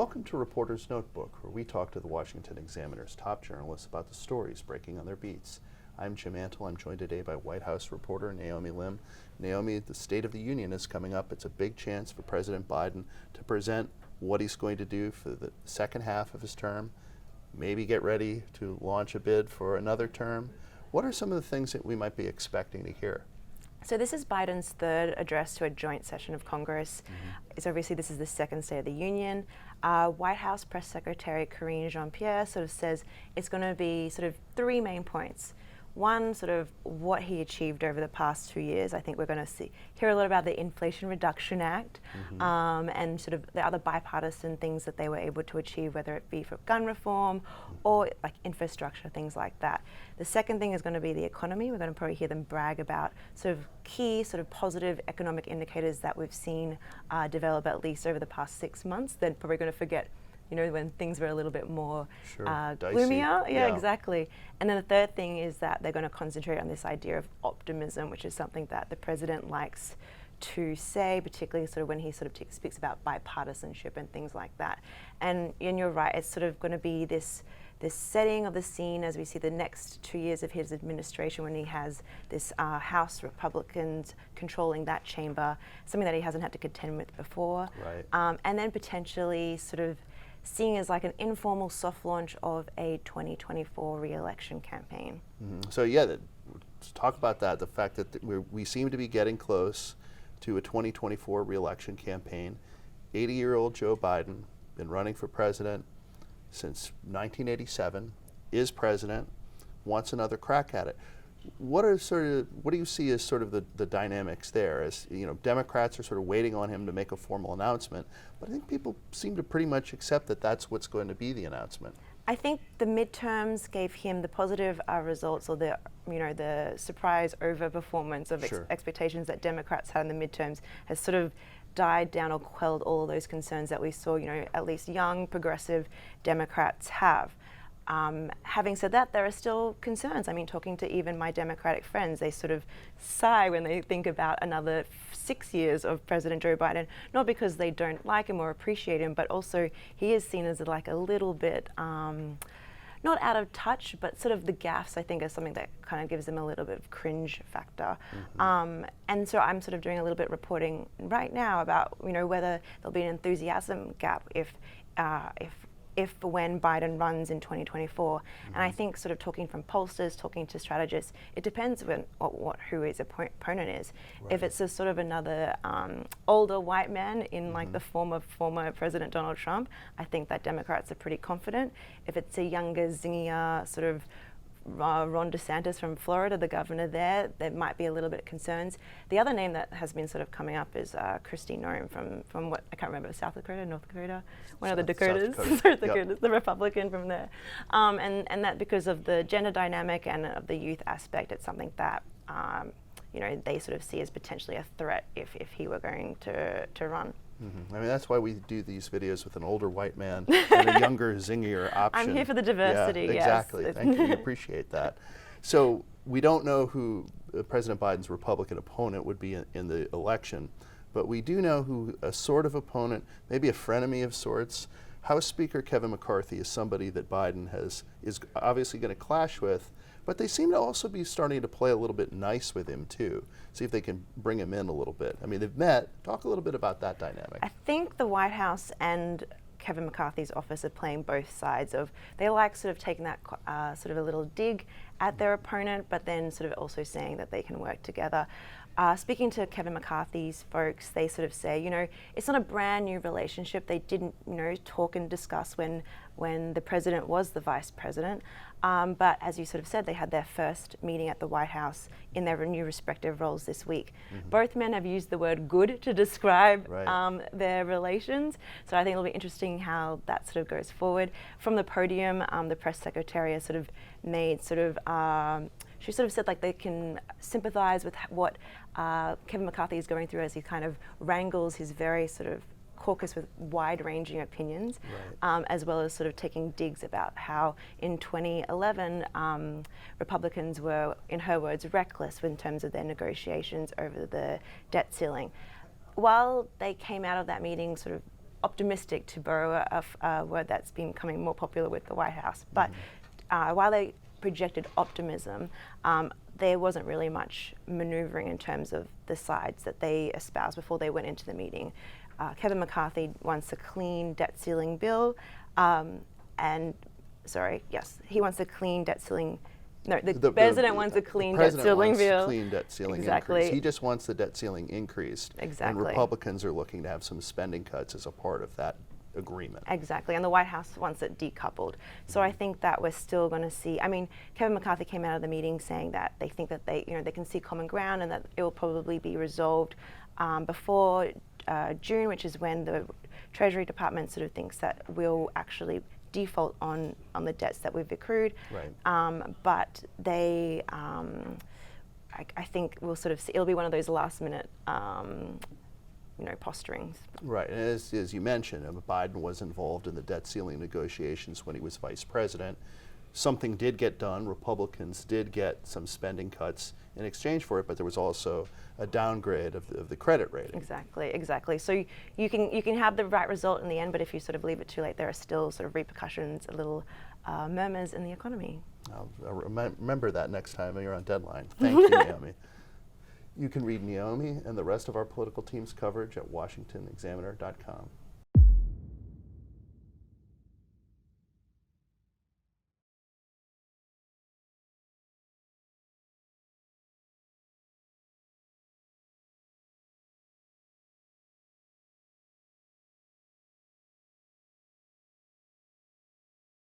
Welcome to Reporter's Notebook, where we talk to the Washington Examiner's top journalists about the stories breaking on their beats. I'm Jim Antle. I'm joined today by White House reporter Naomi. Naomi, the State of the Union is coming up. It's a big chance for President Biden to present what he's going to do for the second half of his term, maybe get ready to launch a bid for another term. What are some of the things that we might be expecting to hear? So this is Biden's third address to a joint session of Congress. So obviously this is the second State of the Union. White House Press Secretary Karine Jean-Pierre sort of says it's going to be sort of three main points. One, sort of what he achieved over the past 2 years. I think we're going to hear a lot about the Inflation Reduction Act and sort of the other bipartisan things that they were able to achieve, whether it be for gun reform or like infrastructure, things like that. The second thing is going to be the economy. We're going to probably hear them brag about sort of key sort of positive economic indicators that we've seen develop at least over the past 6 months. They're probably going to forget, you know, when things were a little bit more gloomier. Yeah, exactly. And then the third thing is that they're going to concentrate on this idea of optimism, which is something that the president likes to say, particularly sort of when he sort of speaks about bipartisanship and things like that. And you're right, it's sort of going to be this setting of the scene as we see the next 2 years of his administration, when he has this House Republicans controlling that chamber, something that he hasn't had to contend with before. Right. And then potentially sort of seeing as like an informal soft launch of a 2024 re-election campaign. So yeah, let's talk about that, the fact that we seem to be getting close to a 2024 re-election campaign. 80-year-old Joe Biden, been running for president since 1987, is president, wants another crack at it. What do you see as sort of the dynamics there? As you know, Democrats are sort of waiting on him to make a formal announcement, but I think people seem to pretty much accept that that's what's going to be the announcement. I think the midterms gave him the positive results, or the surprise overperformance of expectations that Democrats had in the midterms has sort of died down or quelled all of those concerns that we saw, at least young progressive Democrats have. Having said that, there are still concerns. I mean, talking to even my Democratic friends, they sort of sigh when they think about another 6 years of President Joe Biden, not because they don't like him or appreciate him, but also he is seen as like a little bit, not out of touch, but sort of the gaffes, I think, is something that kind of gives them a little bit of cringe factor. And so I'm sort of doing a little bit reporting right now about, whether there'll be an enthusiasm gap if when Biden runs in 2024. And I think sort of talking from pollsters, talking to strategists, it depends who his opponent is. Right. If it's a sort of another older white man in like the form of former President Donald Trump, I think that Democrats are pretty confident. If it's a younger, zingier sort of Ron DeSantis from Florida, the governor there might be a little bit of concerns. The other name that has been sort of coming up is Kristi Noem from what, I can't remember, South Dakota, North Dakota, one of the Dakotas, the Republican from there. And that because of the gender dynamic and of the youth aspect, it's something that they sort of see as potentially a threat if he were going to run. I mean, that's why we do these videos with an older white man and a younger, zingier option. I'm here for the diversity, yes. Exactly. Thank you. We appreciate that. So we don't know who President Biden's Republican opponent would be in the election, but we do know who a sort of opponent, maybe a frenemy of sorts. House Speaker Kevin McCarthy is somebody that Biden is obviously going to clash with, but they seem to also be starting to play a little bit nice with him too. See if they can bring him in a little bit. I mean, they've met. Talk a little bit about that dynamic. I think the White House and Kevin McCarthy's office are playing both sides of, they like sort of taking that sort of a little dig at their opponent, but then sort of also saying that they can work together. Speaking to Kevin McCarthy's folks, they sort of say, it's not a brand new relationship. They didn't, talk and discuss when the president was the vice president. But as you sort of said, they had their first meeting at the White House in their new respective roles this week. Both men have used the word good to describe their relations. So I think it'll be interesting how that sort of goes forward. From the podium, the press secretary has sort of made she sort of said like they can sympathize with what Kevin McCarthy is going through as he kind of wrangles his very sort of caucus with wide-ranging opinions, as well as sort of taking digs about how in 2011 Republicans were, in her words, reckless in terms of their negotiations over the debt ceiling. While they came out of that meeting sort of optimistic, to borrow a word that's been becoming more popular with the White House. But while they projected optimism, there wasn't really much maneuvering in terms of the sides that they espoused before they went into the meeting. Kevin McCarthy wants a clean debt ceiling bill, he wants a clean debt ceiling. No, the president wants a clean debt ceiling bill. Clean debt ceiling Exactly. increase. He just wants the debt ceiling increased. Exactly. And Republicans are looking to have some spending cuts as a part of that agreement. Exactly, and the White House wants it decoupled. So I think that we're still going to see. I mean, Kevin McCarthy came out of the meeting saying that they think that they can see common ground and that it will probably be resolved before June, which is when the Treasury Department sort of thinks that we'll actually default on the debts that we've accrued. Right. But they, I think we'll sort of see, it'll be one of those last minute, posturings. Right, and as you mentioned, Biden was involved in the debt ceiling negotiations when he was vice president. Something did get done. Republicans did get some spending cuts in exchange for it, but there was also a downgrade of the credit rating. Exactly. So you can have the right result in the end, but if you sort of leave it too late, there are still sort of repercussions, a little murmurs in the economy. I'll remember that next time you're on Deadline. Thank you, Naomi. You can read Naomi and the rest of our political team's coverage at washingtonexaminer.com.